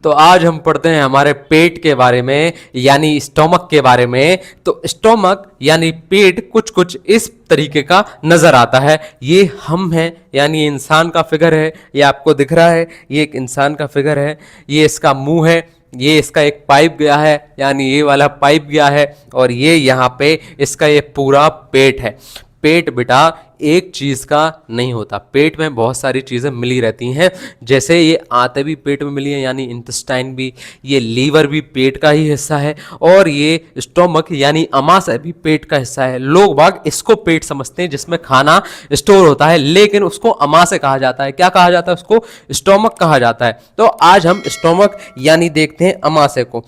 तो आज हम पढ़ते हैं हमारे पेट के बारे में यानी स्टोमक के बारे में। तो स्टोमक यानी पेट कुछ कुछ इस तरीके का नजर आता है। ये हम हैं यानी इंसान का फिगर है, ये आपको दिख रहा है, ये एक इंसान का फिगर है। ये इसका मुंह है, ये इसका एक पाइप गया है यानी ये वाला पाइप गया है, और ये यहाँ पे इसका ये पूरा पेट है। पेट बेटा एक चीज का नहीं होता, पेट में बहुत सारी चीजें मिली रहती हैं। जैसे ये आंतें भी पेट में मिली है यानी इंटेस्टाइन भी, ये लीवर भी पेट का ही हिस्सा है, और ये स्टोमक यानी अमाशय भी पेट का हिस्सा है। लोग बाग इसको पेट समझते हैं जिसमें खाना स्टोर होता है, लेकिन उसको अमाशय कहा जाता है। क्या कहा जाता है? उसको स्टोमक कहा जाता है। तो आज हम स्टोमक यानी देखते हैं अमाशय को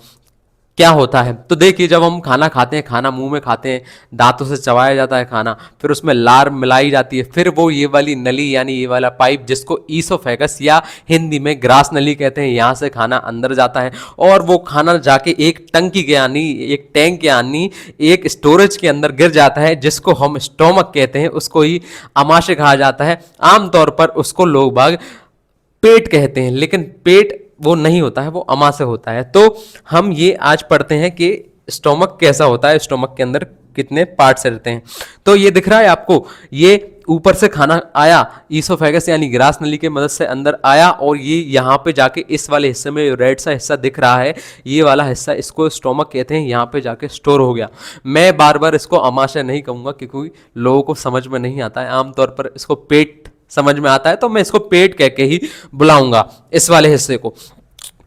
क्या होता है। तो देखिए, जब हम खाना खाते हैं, खाना मुंह में खाते हैं, दांतों से चबाया जाता है खाना, फिर उसमें लार मिलाई जाती है, फिर वो ये वाली नली यानी ये वाला पाइप जिसको ईसोफेगस या हिंदी में ग्रास नली कहते हैं, यहाँ से खाना अंदर जाता है, और वो खाना जाके एक टंकी के यानी एक टैंक यानी एक स्टोरेज के अंदर गिर जाता है, जिसको हम स्टोमक कहते हैं। उसको ही अमाशय कहा जाता है। आमतौर पर उसको लोग बाग पेट कहते हैं, लेकिन पेट वो नहीं होता है, वो अमाशय होता है। तो हम ये आज पढ़ते हैं कि स्टोमक कैसा होता है, स्टोमक के अंदर कितने पार्ट्स रहते हैं। तो ये दिख रहा है आपको, ये ऊपर से खाना आया, ईसोफेगस यानी ग्रास नली के मदद से अंदर आया, और ये यहाँ पे जाके इस वाले हिस्से में रेड सा हिस्सा दिख रहा है, ये वाला हिस्सा, इसको स्टोमक कहते हैं। यहाँ पे जाके स्टोर हो गया। मैं बार बार इसको अमाशय नहीं कहूँगा क्योंकि लोगों को समझ में नहीं आता है। आमतौर पर इसको पेट समझ में आता है, तो मैं इसको पेट कह के ही बुलाऊंगा इस वाले हिस्से को।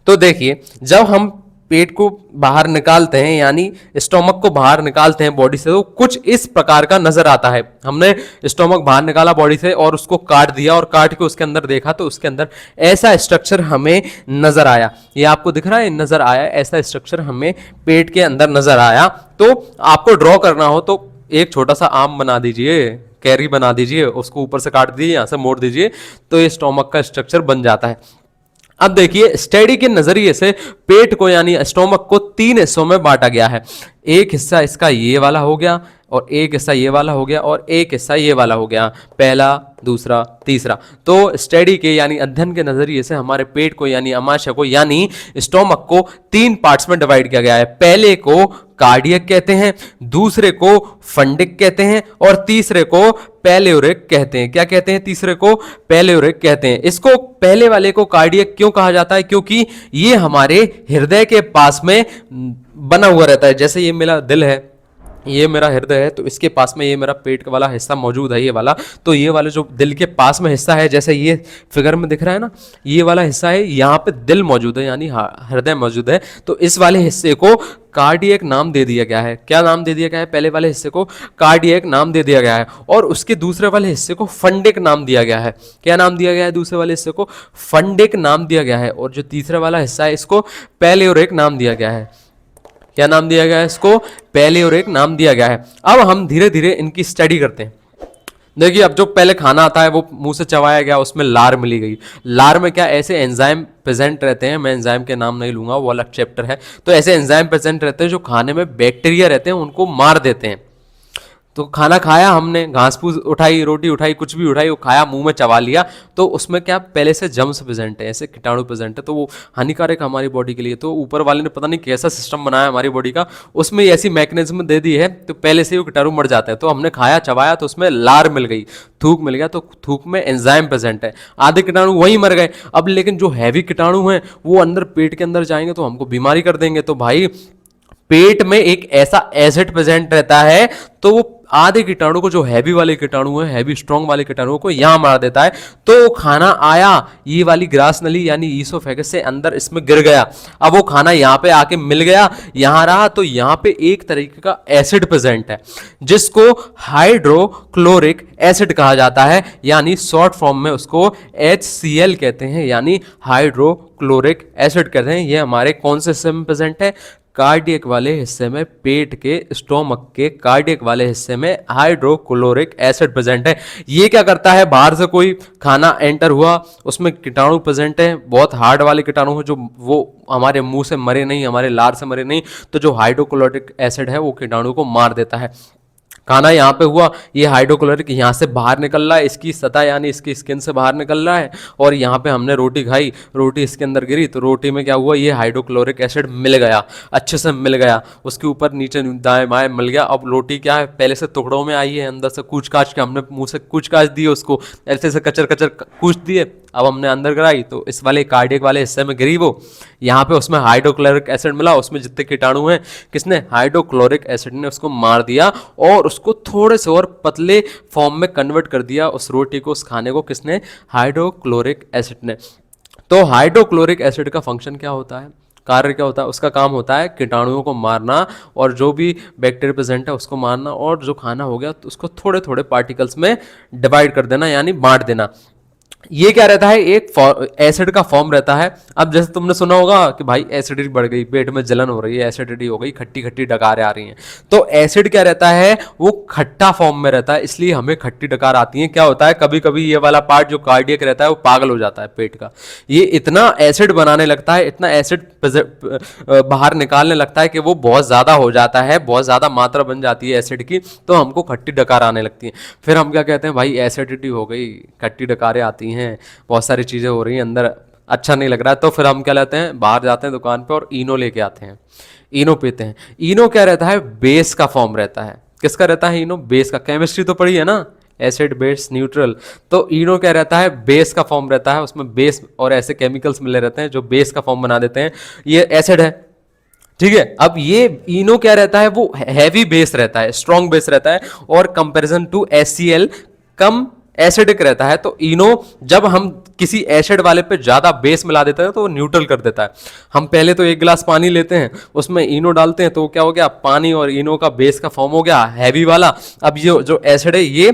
तो देखिए, जब हम पेट को बाहर निकालते हैं यानी स्टोमक को बाहर निकालते हैं बॉडी से, तो कुछ इस प्रकार का नजर आता है। हमने स्टोमक बाहर निकाला बॉडी से और उसको काट दिया, और काट के उसके अंदर देखा तो उसके अंदर ऐसा स्ट्रक्चर हमें नजर आया। ये आपको दिख रहा है, नजर आया, ऐसा स्ट्रक्चर हमें पेट के अंदर नजर आया। तो आपको ड्रॉ करना हो तो एक छोटा सा आम बना दीजिए, कैरी बना दीजिए, उसको ऊपर से काट दीजिए, यहाँ से मोड़ दीजिए, तो ये स्टोमक का स्ट्रक्चर बन जाता है। अब देखिए, स्टडी के नजरिए से पेट को यानी स्टोमक को 3 हिस्सों में बांटा गया है। एक हिस्सा इसका ये वाला हो गया, और एक हिस्सा ये वाला हो गया, और एक हिस्सा ये वाला हो गया, पहला, दूसरा, तीसरा। तो स्टडी के यानी अध्ययन के नजरिए से हमारे पेट को यानी अमाशय को यानी स्टोमक को 3 पार्ट्स में डिवाइड किया गया है। पहले को कार्डियक कहते हैं, दूसरे को फंडिक कहते हैं, और तीसरे को पैलेयोरिक कहते हैं। क्या कहते हैं? तीसरे को पैलेयोरिक कहते हैं। इसको पहले वाले को कार्डियक क्यों कहा जाता है? क्योंकि ये हमारे हृदय के पास में बना हुआ रहता है। जैसे ये मेरा दिल है, ये मेरा हृदय है, तो इसके पास में ये मेरा पेट वाला हिस्सा मौजूद है, ये वाला। तो ये वाला जो दिल के पास में हिस्सा है, जैसे ये फिगर में दिख रहा है ना, ये वाला हिस्सा है, यहाँ पे दिल मौजूद है यानी हृदय मौजूद है। तो इस वाले हिस्से को कार्डियक नाम दे दिया गया है। क्या नाम दे दिया गया है? पहले वाले हिस्से को कार्डियक नाम दे दिया गया है, और उसके दूसरे वाले हिस्से को फंडिक नाम दिया गया है। क्या नाम दिया गया है? दूसरे वाले हिस्से को फंडिक नाम दिया गया है, और जो तीसरा वाला हिस्सा है इसको पैलेयोरिक नाम दिया गया है। क्या नाम दिया गया है? इसको पैलेयोरिक नाम दिया गया है। अब हम धीरे धीरे इनकी स्टडी करते हैं। देखिए, अब जो पहले खाना आता है वो मुंह से चबाया गया, उसमें लार मिली गई। लार में क्या ऐसे एंजाइम प्रेजेंट रहते हैं, मैं एंजाइम के नाम नहीं लूंगा, वो अलग चैप्टर है। तो ऐसे एंजाइम प्रेजेंट रहते हैं जो खाने में बैक्टीरिया रहते हैं उनको मार देते हैं। तो खाना खाया हमने, घास फूस उठाई, रोटी उठाई, कुछ भी उठाई, वो खाया, मुंह में चबा लिया, तो उसमें क्या पहले से जर्म्स प्रेजेंट है, ऐसे कीटाणु प्रेजेंट है, तो वो हानिकारक है हमारी बॉडी के लिए। तो ऊपर वाले ने पता नहीं कैसा सिस्टम बनाया हमारी बॉडी का, उसमें ऐसी मैकेनिज्म दे दी है, तो पहले से वो कीटाणु मर जाते हैं। तो हमने खाया, चबाया, तो उसमें लार मिल गई, थूक मिल गया, तो थूक में एंजाइम प्रेजेंट है, आधे कीटाणु वहीं मर गए। अब लेकिन जो हैवी कीटाणु हैं वो अंदर पेट के अंदर जाएंगे तो हमको बीमारी कर देंगे। तो भाई पेट में एक ऐसा एसिड प्रेजेंट रहता है, तो वो आधे कीटाणु को, जो हैवी वाले कीटाणु है, हैवी स्ट्रॉन्ग वाले कीटाणु को यहां मार देता है। तो खाना आया, ये वाली ग्रास नली यानी ईसोफेगस से अंदर इसमें गिर गया। अब वो खाना यहाँ पे आके मिल गया, यहाँ रहा, तो यहाँ पे एक तरीके का एसिड प्रेजेंट है जिसको हाइड्रोक्लोरिक एसिड कहा जाता है, यानी शॉर्ट फॉर्म में उसको HCl कहते हैं, यानी हाइड्रोक्लोरिक एसिड कहते हैं। ये हमारे कौन से हिस्से में प्रेजेंट है? कार्डियक वाले हिस्से में, पेट के स्टोमक के कार्डियक वाले हिस्से में हाइड्रोक्लोरिक एसिड प्रेजेंट है। ये क्या करता है? बाहर से कोई खाना एंटर हुआ, उसमें कीटाणु प्रेजेंट है, बहुत हार्ड वाले कीटाणु है, जो वो हमारे मुंह से मरे नहीं, हमारे लार से मरे नहीं, तो जो हाइड्रोक्लोरिक एसिड है वो कीटाणु को मार देता है। खाना यहाँ पे हुआ, ये हाइड्रोक्लोरिक यहाँ से बाहर निकल रहा है, इसकी सतह यानी इसकी स्किन से बाहर निकल रहा है, और यहाँ पे हमने रोटी खाई, रोटी इसके अंदर गिरी, तो रोटी में क्या हुआ, ये हाइड्रोक्लोरिक एसिड मिल गया, अच्छे से मिल गया, उसके ऊपर नीचे दाएं बाएं मिल गया। अब रोटी क्या है, पहले से टुकड़ों में आई है, अंदर से कूच काच के हमने मुंह से कूच काच दिए उसको, ऐसे से कचर कचर कूच दिए, अब हमने अंदर गिराई तो इस वाले कार्डियक वाले हिस्से में गिरी वो, यहाँ पे उसमें हाइड्रोक्लोरिक एसिड मिला, उसमें जितने कीटाणु हैं किसने, हाइड्रोक्लोरिक एसिड ने उसको मार दिया और उसको थोड़े से और पतले फॉर्म में कन्वर्ट कर दिया, उस रोटी को, उस खाने को किसने, हाइड्रोक्लोरिक एसिड ने। तो हाइड्रोक्लोरिक एसिड का फंक्शन क्या होता है, कार्य क्या होता है, उसका काम होता है कीटाणुओं को मारना और जो भी बैक्टीरिया प्रेजेंट है उसको मारना, और जो खाना हो गया तो उसको थोड़े थोड़े पार्टिकल्स में डिवाइड कर देना यानी बांट देना। ये क्या रहता है, एक एसिड का फॉर्म रहता है। अब जैसे तुमने सुना होगा कि भाई एसिडिटी बढ़ गई, पेट में जलन हो रही है, एसिडिटी हो गई, खट्टी खट्टी डकारें आ रही हैं, तो एसिड क्या रहता है, वो खट्टा फॉर्म में रहता है, इसलिए हमें खट्टी डकार आती है। क्या होता है, कभी कभी ये वाला पार्ट जो कार्डियक रहता है वो पागल हो जाता है पेट का, ये इतना एसिड बनाने लगता है, इतना एसिड बाहर निकालने लगता है कि वो बहुत ज्यादा हो जाता है, बहुत ज्यादा मात्रा बन जाती है एसिड की, तो हमको खट्टी डकार आने लगती है। फिर हम क्या कहते हैं, भाई एसिडिटी हो गई, खट्टी डकारें आती हैं, बहुत सारी चीजें हो रही हैं अंदर, अच्छा नहीं लग रहा है, तो फिर हम क्या लेते हैं, बाहर जाते हैं दुकान पे और इनो लेके आते हैं, इनो पीते हैं। इनो क्या रहता है, बेस का फॉर्म रहता है, किसका रहता है इनो, बेस का। केमिस्ट्री तो पढ़ी है ना, एसिड बेस न्यूट्रल, तो इनो क्या रहता है, बेस का फॉर्म रहता है, उसमें बेस और ऐसे केमिकल्स मिले रहते हैं जो बेस का फॉर्म बना देते हैं, ये एसिड है, ठीक है। अब ये इनो क्या रहता है, वो हैवी बेस रहता है, स्ट्रॉन्ग बेस रहता है, और कंपैरिजन टू HCl कम एसिडिक रहता है। तो इनो जब हम किसी एसिड वाले पे ज्यादा बेस मिला देते हैं तो वो न्यूट्रल कर देता है। हम पहले तो एक गिलास पानी लेते हैं, उसमें इनो डालते हैं, तो क्या हो गया, पानी और इनो का बेस का फॉर्म हो गया हैवी वाला। अब ये जो एसिड है ये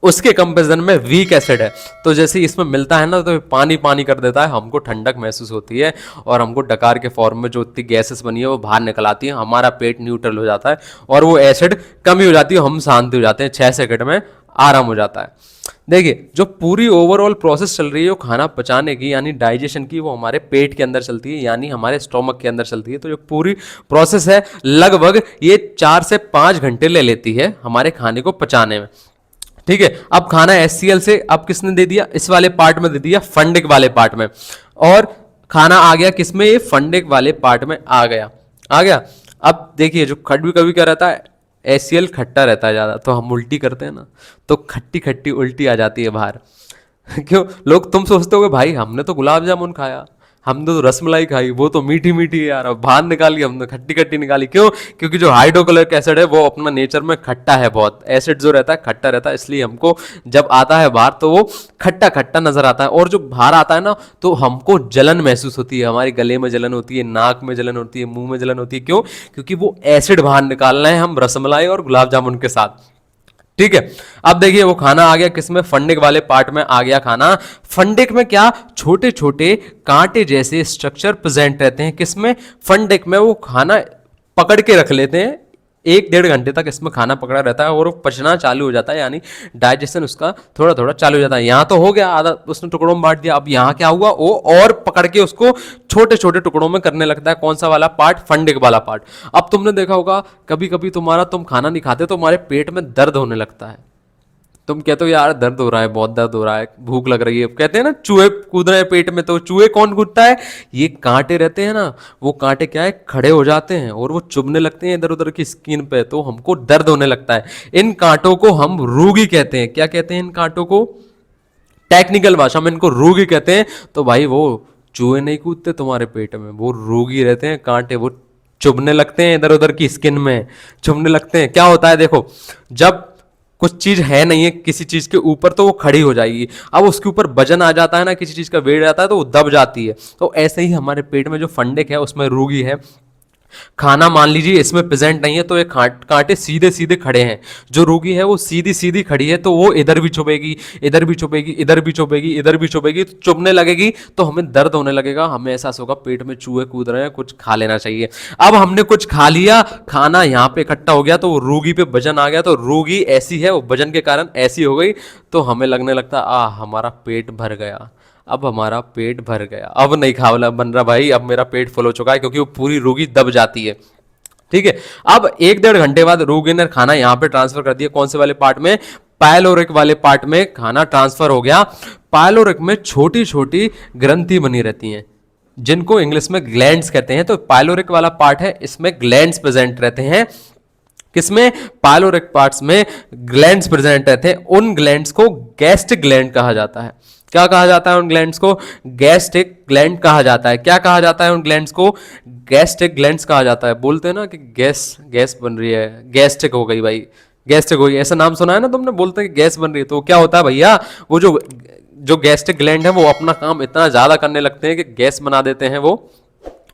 उसके कंपेरिजन में वीक एसिड है, तो जैसे इसमें मिलता है ना तो पानी पानी कर देता है, हमको ठंडक महसूस होती है और हमको डकार के फॉर्म में जो इतनी गैसेस बनी है वो बाहर निकल आती है, हमारा पेट न्यूट्रल हो जाता है और वो एसिड कमी हो जाती है, हम शांति हो जाते हैं, 6 सेकंड में आराम हो जाता है। देखिए जो पूरी ओवरऑल प्रोसेस चल रही है वो खाना पचाने की यानी डाइजेशन की, वो हमारे पेट के अंदर चलती है यानी हमारे स्टोमक के अंदर चलती है। तो जो पूरी प्रोसेस है लगभग ये 4 से 5 घंटे ले लेती है हमारे खाने को पचाने में, ठीक है। अब खाना HCl से अब किसने दे दिया, इस वाले पार्ट में दे दिया, फंडिक वाले पार्ट में, और खाना आ गया किसमें, ये फंडिक वाले पार्ट में आ गया। अब देखिए जो कभी कभी क्या रहता है, HCl खट्टा रहता है ज़्यादा, तो हम उल्टी करते हैं ना, तो खट्टी खट्टी उल्टी आ जाती है बाहर क्यों, लोग तुम सोचते हो भाई हमने तो गुलाब जामुन खाया, हमने तो रसमलाई खाई, वो तो मीठी मीठी है यार, अब बाहर निकाली हमने खट्टी खट्टी निकाली, क्यों, क्योंकि जो हाइड्रोक्लोरिक एसिड है वो अपना नेचर में खट्टा है, बहुत एसिड जो रहता है खट्टा रहता है, इसलिए हमको जब आता है बाहर तो वो खट्टा खट्टा नजर आता है, और जो बाहर आता है ना तो हमको जलन महसूस होती है, हमारे गले में जलन होती है, नाक में जलन होती है, मुंह में जलन होती है, क्यों, क्योंकि वो एसिड बाहर निकालना है हम रसमलाई और गुलाब जामुन के साथ, ठीक है। अब देखिए वो खाना आ गया किसमें, फंडिक वाले पार्ट में आ गया खाना। फंडिक में क्या, छोटे छोटे कांटे जैसे स्ट्रक्चर प्रेजेंट रहते हैं, किसमें, फंडिक में। वो खाना पकड़ के रख लेते हैं, 1-1.5 घंटे तक इसमें खाना पकड़ा रहता है और वो पचना चालू हो जाता है, यानी डाइजेशन उसका थोड़ा थोड़ा चालू हो जाता है। यहाँ तो हो गया आधा, उसने टुकड़ों में बांट दिया, अब यहाँ क्या हुआ, वो और पकड़ के उसको छोटे छोटे टुकड़ों में करने लगता है, कौन सा वाला पार्ट, फंडिक वाला पार्ट। अब तुमने देखा होगा कभी कभी तुम खाना नहीं खाते तो तुम्हारे पेट में दर्द होने लगता है, तुम कहते हो यार दर्द हो रहा है, बहुत दर्द हो रहा है, भूख लग रही है, कहते हैं ना चूहे कूद रहे हैं पेट में, तो चूहे कौन कूदता है, ये कांटे रहते हैं ना, वो कांटे क्या है, खड़े हो जाते हैं और वो चुभने लगते हैं इधर उधर की स्किन पे, तो हमको दर्द होने लगता है। इन कांटों को हम रूगी कहते हैं, क्या कहते हैं इन कांटों को, टेक्निकल भाषा में इनको रूगी कहते हैं। तो भाई वो चूहे नहीं कूदते तुम्हारे पेट में, वो रूगी रहते हैं कांटे, वो चुभने लगते हैं इधर उधर की स्किन में, चुभने लगते हैं। क्या होता है देखो, जब कुछ चीज है नहीं है किसी चीज के ऊपर तो वो खड़ी हो जाएगी, अब उसके ऊपर वजन आ जाता है ना, किसी चीज का वेट आता है तो वो दब जाती है। तो ऐसे ही हमारे पेट में जो फंडिक है उसमें रूगी है, खाना मान लीजिए इसमें प्रेजेंट नहीं है तो ये कांटे सीधे सीधे खड़े हैं, जो रोगी है वो सीधी सीधी खड़ी है, तो वो इधर भी चुभेगी, इधर भी चुभेगी, इधर भी चुभेगी, इधर भी चुभेगी, तो चुभने लगेगी तो हमें दर्द होने लगेगा, हमें एहसास होगा पेट में चूहे कूद रहे हैं, कुछ खा लेना चाहिए। अब हमने कुछ खा लिया, खाना यहाँ पे इकट्ठा हो गया तो वो रोगी पे वजन आ गया, तो रोगी ऐसी है, वो वजन के कारण ऐसी हो गई, तो हमें लगने लगता हमारा पेट भर गया, अब हमारा पेट भर गया, अब नहीं खावला बन रहा भाई, अब मेरा पेट फुल हो चुका है, क्योंकि वो पूरी रोगी दब जाती है। ठीक है। अब 1-1.5 घंटे बाद रोगी ने खाना यहाँ पे ट्रांसफर कर दिया, कौन से वाले पार्ट में, पायलोरिक वाले पार्ट में खाना ट्रांसफर हो गया। पायलोरिक में छोटी छोटी ग्रंथि बनी रहती हैं जिनको इंग्लिश में ग्लैंड्स कहते हैं। तो पायलोरिक वाला पार्ट है, इसमें ग्लैंड्स प्रेजेंट रहते हैं। किसमें, पायलोरिक पार्ट्स में ग्लैंड्स प्रेजेंट रहते हैं। उन ग्लैंड्स को गैस्ट्रिक ग्लैंड कहा जाता है। क्या कहा जाता है उन ग्लैंड्स को, गैस्ट्रिक ग्लैंड कहा जाता है। क्या कहा जाता है उन ग्लैंड्स को, गैस्ट्रिक ग्लैंड्स कहा जाता है। बोलते हैं ना कि गैस गैस बन रही है, गैस्ट्रिक हो गई भाई, गैस्ट्रिक हो गई, ऐसा नाम सुना है ना तुमने, बोलते हैं कि गैस बन रही है। तो क्या होता है भैया, वो जो जो गैस्ट्रिक ग्लैंड है वो अपना काम इतना ज्यादा करने लगते हैं कि गैस बना देते हैं वो,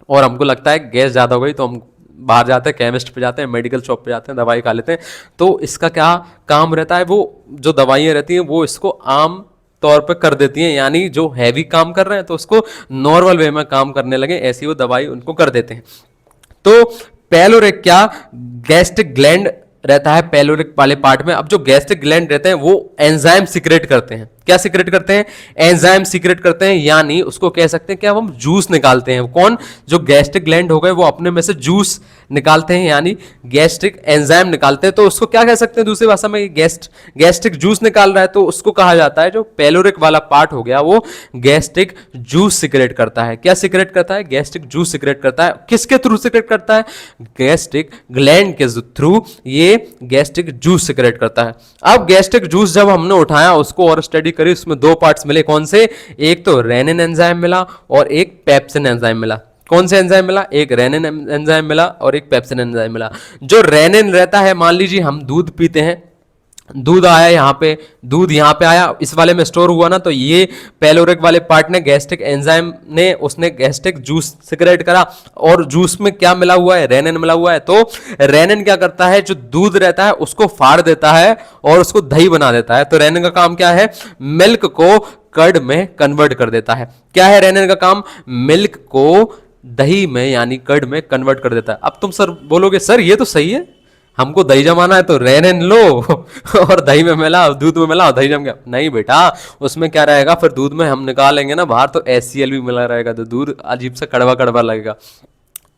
और हमको लगता है गैस ज्यादा हो गई तो हम बाहर जाते हैं, केमिस्ट पे जाते हैं, मेडिकल शॉप पे जाते हैं, दवाई खा लेते हैं। तो इसका क्या काम रहता है, वो जो दवाइयाँ रहती हैं वो इसको आम तौर पे कर देती हैं, यानी जो हैवी काम कर रहे हैं तो उसको नॉर्मल वे में काम करने लगे, ऐसी वो दवाई उनको कर देते हैं। तो पैलोरिक क्या, गैस्ट्रिक ग्लैंड रहता है पैलोरिक वाले पार्ट में। अब जो गैस्ट्रिक ग्लैंड रहते हैं वो एंजाइम सीक्रेट करते हैं। क्या सीक्रेट करते हैं, एंजाइम सीक्रेट करते हैं, यानी उसको कह सकते हैं कि अब हम जूस निकालते हैं। कौन, जो गैस्ट्रिक ग्लैंड हो गए वो अपने में से जूस निकालते हैं, यानी गैस्ट्रिक एंजाइम निकालते हैं। तो उसको क्या कह सकते हैं दूसरी भाषा में, गैस्ट्रिक जूस निकाल रहा है तो उसको कहा जाता है, जो पैलोरिक वाला पार्ट हो गया वो गैस्ट्रिक जूस सीक्रेट करता है। क्या सीक्रेट करता है, गैस्ट्रिक जूस सीक्रेट करता है। किसके थ्रू सीक्रेट करता है, गैस्ट्रिक ग्लैंड के थ्रू ये गैस्ट्रिक जूस सीक्रेट करता है। अब गैस्ट्रिक जूस जब हमने उठाया उसको और स्टडी करी, उसमें दो पार्ट्स मिले, कौन से, एक तो रेनिन एंजाइम मिला और एक पेप्सिन एंजाइम मिला। कौन से एंजाइम मिला, एक रेनिन एंजाइम मिला और एक पेप्सिन एंजाइम मिला। जो रेनिन रहता है, मान लीजिए हम दूध पीते हैं, दूध आया यहाँ पे, दूध यहाँ पे आया, इस वाले में स्टोर हुआ ना, तो ये पैलोरिक वाले पार्ट ने, गैस्ट्रिक एंजाइम ने, उसने गैस्ट्रिक जूस सीक्रेट करा, और जूस में क्या मिला हुआ है, रेनिन मिला हुआ है। तो रेनिन क्या करता है, जो दूध रहता है उसको फाड़ देता है और उसको दही बना देता है। तो रेनिन का काम क्या है, मिल्क को कर्ड में कन्वर्ट कर देता है। क्या है रेनिन का काम, मिल्क को दही में यानी कर्ड में कन्वर्ट कर देता है। अब तुम सर बोलोगे, सर ये तो सही है, हमको दही जमाना है तो रेनिन लो और दही में मिलाओ, दूध में मिलाओ, दही जम गया। नहीं बेटा, उसमें क्या रहेगा, फिर दूध में हम निकालेंगे ना बाहर तो HCl भी मिला रहेगा, तो दूध अजीब सा कड़वा कड़वा लगेगा।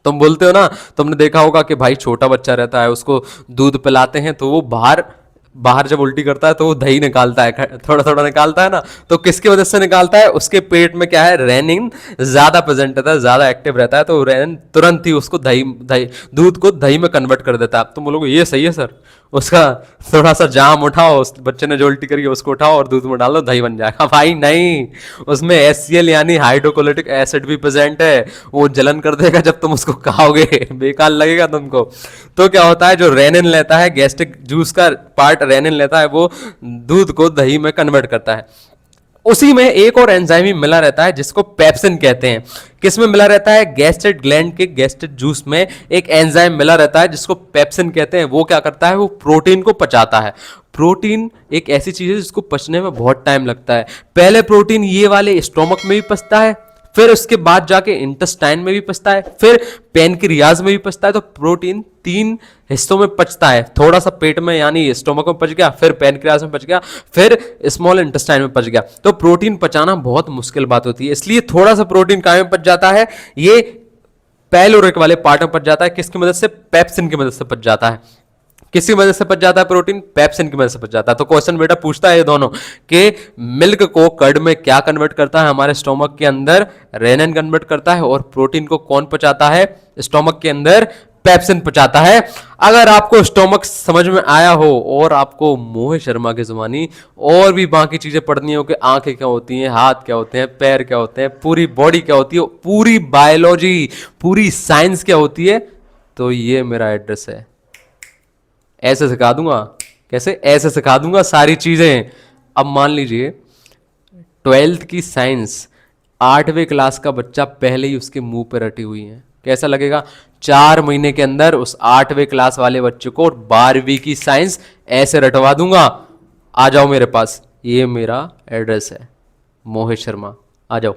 तुम बोलते हो ना, तुमने देखा होगा कि भाई छोटा बच्चा रहता है उसको दूध पिलाते हैं तो वो बाहर बाहर जब उल्टी करता है तो वो दही निकालता है, थोड़ा थोड़ा निकालता है ना, तो किसकी वजह से निकालता है, उसके पेट में क्या है, रेनिन ज्यादा प्रेजेंट रहता है, ज्यादा एक्टिव रहता है, तो रेनिन तुरंत ही उसको दही दही दूध को दही में कन्वर्ट कर देता है। तुम बोलोगे ये सही है सर, उसका थोड़ा सा जाम उठाओ, उस बच्चे ने जो उल्टी करी उसको उठाओ और दूध में डाल दो, दही बन जाएगा। भाई नहीं, उसमें HCl यानी हाइड्रोक्लोरिक एसिड भी प्रेजेंट है, वो जलन कर देगा जब तुम उसको खाओगे, बेकार लगेगा तुमको। तो क्या होता है, जो रेनिन लेता है, गैस्ट्रिक जूस का पार्ट रेनिन लेता है, वो दूध को दही में कन्वर्ट करता है। उसी में एक और एंजाइम ही मिला रहता है जिसको पेप्सिन कहते हैं। किसमें मिला रहता है, गैस्ट्रिक ग्लैंड के गैस्ट्रिक जूस में एक एंजाइम मिला रहता है जिसको पेप्सिन कहते हैं। वो क्या करता है, वो प्रोटीन को पचाता है। प्रोटीन एक ऐसी चीज है जिसको पचने में बहुत टाइम लगता है। पहले प्रोटीन ये वाले स्टोमक में भी पचता है, फिर उसके बाद जाके इंटेस्टाइन में भी पचता है, फिर पैनक्रियाज में भी पचता है। तो प्रोटीन 3 हिस्सों में पचता है, थोड़ा सा पेट में यानी स्टोमक में पच गया, फिर पैनक्रियाज में पच गया, फिर स्मॉल इंटेस्टाइन में पच गया। तो प्रोटीन पचाना बहुत मुश्किल बात होती है, इसलिए थोड़ा सा प्रोटीन कहाँ में पच जाता है, ये पैलोरिक वाले पार्ट में पच जाता है। किसकी मदद से, पेप्सिन की मदद से पच जाता है। किसकी वजह से पच जाता है प्रोटीन, पेप्सिन की वजह से पच जाता है। तो क्वेश्चन बेटा पूछता है ये दोनों कि मिल्क को कर्ड में क्या कन्वर्ट करता है, हमारे स्टोमक के अंदर रेनिन कन्वर्ट करता है, और प्रोटीन को कौन पचाता है, स्टोमक के अंदर पेप्सिन पचाता है। अगर आपको स्टोमक समझ में आया हो और आपको मोहित शर्मा की जुबानी और भी बाकी चीजें पढ़नी हो कि आंखें क्या होती हैं, हाथ क्या होते हैं, पैर क्या होते हैं, पूरी बॉडी क्या होती है, पूरी बायोलॉजी, पूरी साइंस क्या होती है, तो ये मेरा एड्रेस है। ऐसे सिखा दूंगा, कैसे, ऐसे सिखा दूंगा सारी चीजें। अब मान लीजिए 12th की साइंस 8वीं क्लास का बच्चा पहले ही उसके मुंह पे रटी हुई है, कैसा लगेगा। 4 महीने के अंदर उस 8वीं क्लास वाले बच्चे को 12वीं की साइंस ऐसे रटवा दूंगा। आ जाओ मेरे पास, ये मेरा एड्रेस है, मोहित शर्मा, आ जाओ।